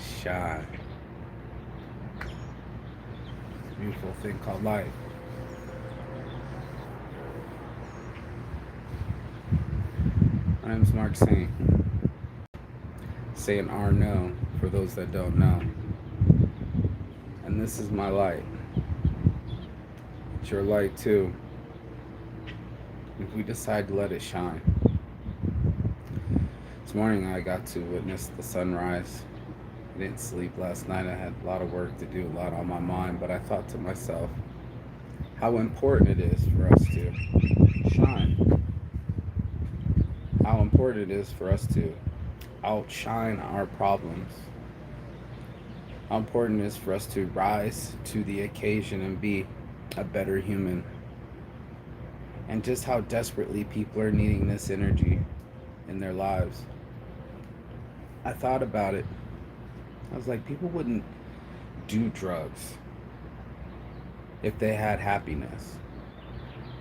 shine. Beautiful thing called life. My name's Mark Saint. Saint Arnaud for those that don't know. And this is my light. It's your light too, if we decide to let it shine. This morning I got to witness the sunrise. I didn't sleep last night. I had a lot of work to do, a lot on my mind, but I thought to myself how important it is for us to shine. How important it is for us to outshine our problems. How important it is for us to rise to the occasion and be a better human. And just how desperately people are needing this energy in their lives. I thought about it. I was like, people wouldn't do drugs if they had happiness.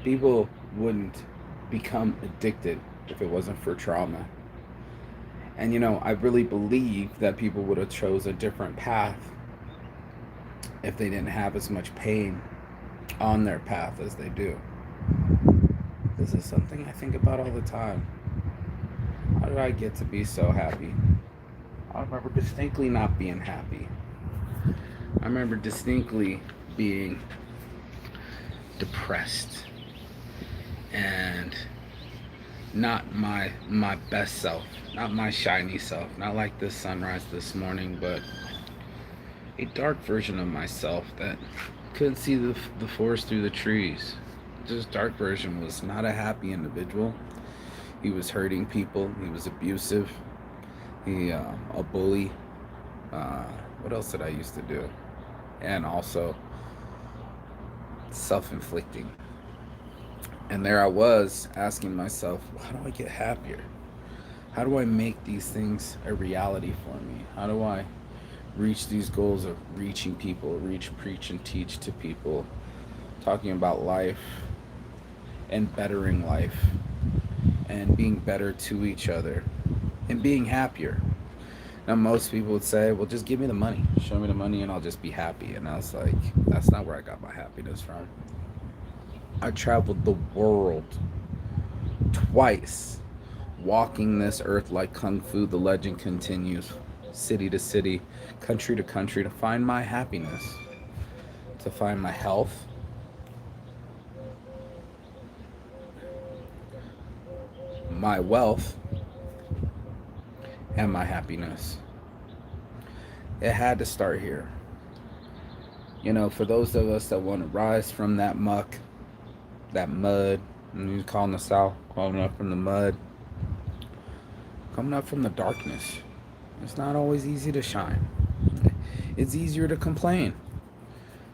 People wouldn't become addicted if it wasn't for trauma. And I really believe that people would have chose a different path if they didn't have as much pain on their path as they do. This is something I think about all the time. How did I get to be so happy? I remember distinctly not being happy. I remember distinctly being depressed and not my best self, not my shiny self, not like this sunrise this morning, but a dark version of myself that couldn't see the forest through the trees. This dark version was not a happy individual. He was hurting people. He was abusive. He a bully. What else did I used to do? And also self-inflicting. And there I was asking myself, how do I get happier? How do I make these things a reality for me? How do I reach these goals of reaching people, reach, preach, and teach to people, talking about life and bettering life and being better to each other and being happier? Now, most people would say, well, just give me the money. Show me the money and I'll just be happy. And I was like, that's not where I got my happiness from. I traveled the world twice, walking this earth like Kung Fu. The legend continues, city to city, country to country, to find my happiness, to find my health, my wealth, and my happiness. It had to start here. For those of us that want to rise from that muck, that mud, and you calling the South, calling up from the mud, coming up from the darkness. It's not always easy to shine. It's easier to complain.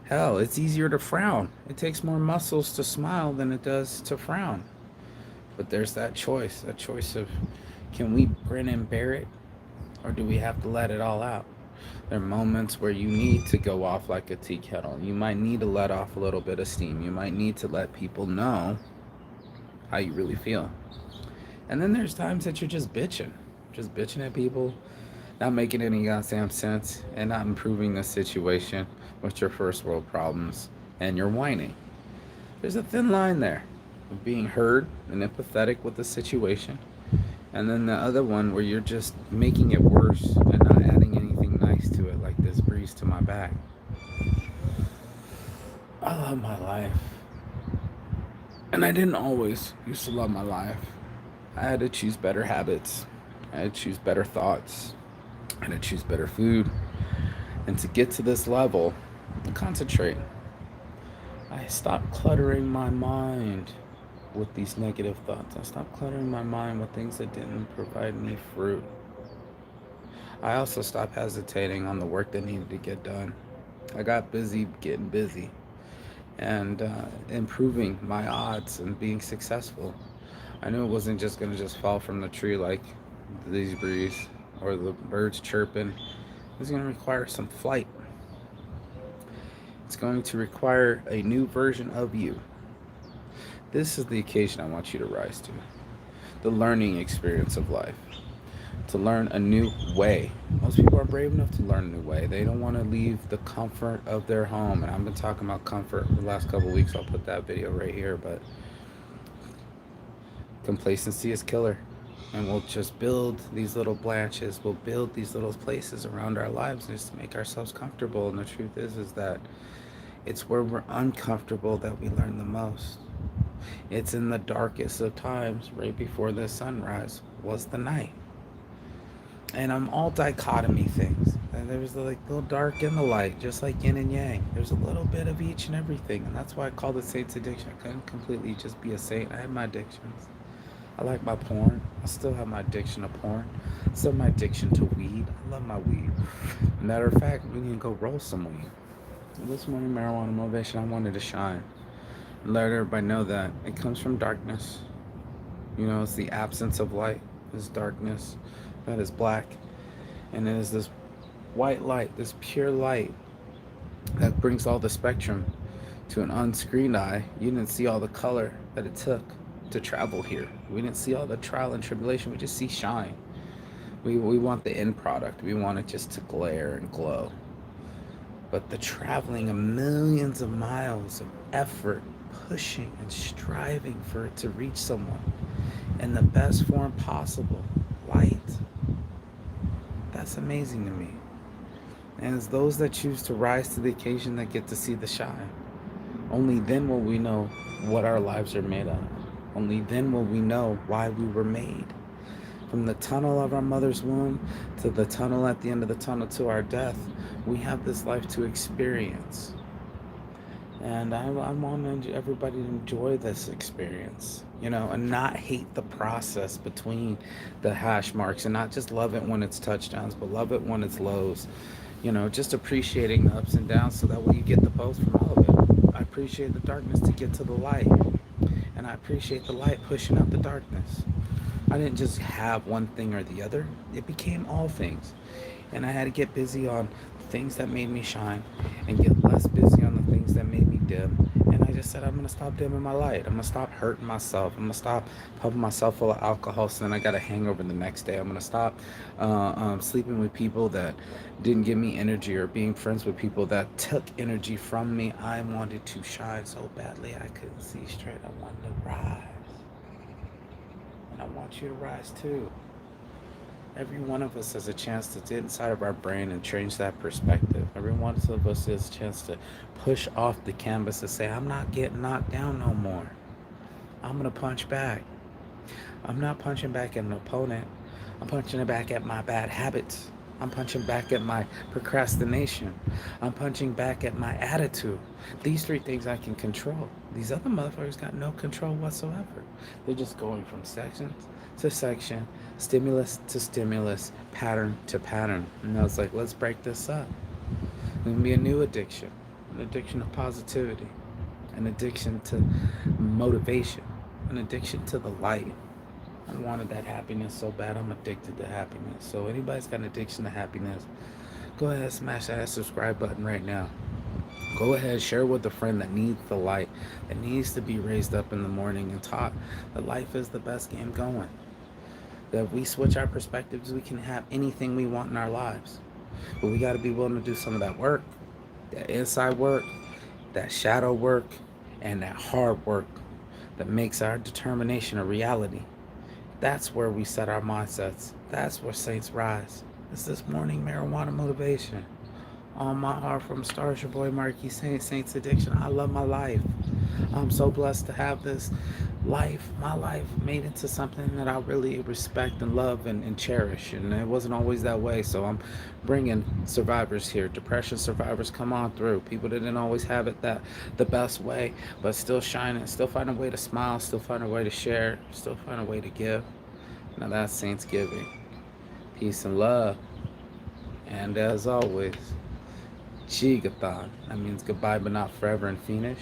Hell, it's easier to frown. It takes more muscles to smile than it does to frown. But there's that choice of, can we grin and bear it, or do we have to let it all out? There are moments where you need to go off like a tea kettle. You might need to let off a little bit of steam. You might need to let people know how you really feel. And then there's times that you're just bitching at people, not making any goddamn sense, and not improving the situation with your first world problems, and you're whining. There's a thin line there of being heard and empathetic with the situation, and then the other one where you're just making it worse and not adding anything nice to it, like this breeze to my back. I love my life. And I didn't always used to love my life. I had to choose better habits. I had to choose better thoughts. I had to choose better food. And to get to this level, concentrate. I stopped cluttering my mind with these negative thoughts. I stopped cluttering my mind with things that didn't provide me fruit. I also stopped hesitating on the work that needed to get done. I got busy getting busy and improving my odds and being successful. I knew it wasn't just going to just fall from the tree like these breeze or the birds chirping. It was going to require some flight. It's going to require a new version of you. This is the occasion I want you to rise to. The learning experience of life. to learn a new way. Most people are brave enough to learn a new way. They don't want to leave the comfort of their home. And I've been talking about comfort for the last couple of weeks. I'll put that video right here. But complacency is killer. And we'll just build these little branches. We'll build these little places around our lives just to make ourselves comfortable. And the truth is that it's where we're uncomfortable that we learn the most. It's in the darkest of times, right before the sunrise was the night. And I'm all dichotomy things. And there's the little dark and the light, just like yin and yang. There's a little bit of each and everything. And that's why I call it Saint's Addiction. I couldn't completely just be a saint. I have my addictions. I like my porn. I still have my addiction to porn. I still have my addiction to weed. I love my weed. Matter of fact, we need to go roll some weed. This morning, marijuana motivation, I wanted to shine. And let everybody know that it comes from darkness. It's the absence of light. It's darkness that is black. And it is this white light, this pure light that brings all the spectrum to an unscreened eye. You didn't see all the color that it took to travel here. We didn't see all the trial and tribulation. We just see shine. We want the end product. We want it just to glare and glow. But the traveling of millions of miles of effort, pushing and striving for it to reach someone in the best form possible, light, that's amazing to me. And it's those that choose to rise to the occasion that get to see the shine. Only then will we know what our lives are made of. Only then will we know why we were made. From the tunnel of our mother's womb to the tunnel at the end of the tunnel to our death, we have this life to experience. And I want everybody to enjoy this experience, and not hate the process between the hash marks, and not just love it when it's touchdowns, but love it when it's lows. Just appreciating the ups and downs so that way you get the both from all of it. I appreciate the darkness to get to the light. And I appreciate the light pushing out the darkness. I didn't just have one thing or the other. It became all things. And I had to get busy on the things that made me shine and get less busy on the things that made me dim. And I just said, I'm going to stop dimming my light. I'm going to stop hurting myself. I'm going to stop pumping myself full of alcohol so then I got a hangover the next day. I'm going to stop sleeping with people that didn't give me energy or being friends with people that took energy from me. I wanted to shine so badly I couldn't see straight. I wanted to rise. And I want you to rise too. Every one of us has a chance to get inside of our brain and change that perspective. Every one of us has a chance to push off the canvas and say, I'm not getting knocked down no more. I'm going to punch back. I'm not punching back at an opponent. I'm punching back at my bad habits. I'm punching back at my procrastination. I'm punching back at my attitude. These three things I can control. These other motherfuckers got no control whatsoever. They're just going from section to section, stimulus to stimulus, pattern to pattern. And I was like, let's break this up. It can be a new addiction, an addiction to positivity, an addiction to motivation, an addiction to the light. I wanted that happiness so bad. I'm addicted to happiness. So anybody's got an addiction to happiness, go ahead and smash that subscribe button right now. Go ahead, share with a friend that needs the light, that needs to be raised up in the morning and taught that life is the best game going. That if we switch our perspectives, we can have anything we want in our lives. But we got to be willing to do some of that work, that inside work, that shadow work, and that hard work that makes our determination a reality. That's where we set our mindsets. That's where saints rise. It's this morning marijuana motivation. On my heart from stars, your boy Marquis Saint, Saints Addiction. I love my life. I'm so blessed to have this life, my life, made into something that I really respect and love and cherish. And it wasn't always that way. So I'm bringing survivors here. Depression survivors, come on through. People that didn't always have it the best way, but still shining, still find a way to smile, still find a way to share, still find a way to give. Now that's Saints Giving. Peace and love. And as always, Chigathon. That means goodbye but not forever in Finnish.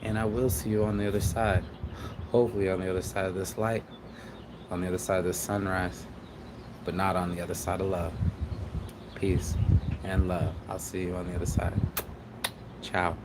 And I will see you on the other side. Hopefully on the other side of this light. On the other side of this sunrise. But not on the other side of love. Peace and love. I'll see you on the other side. Ciao.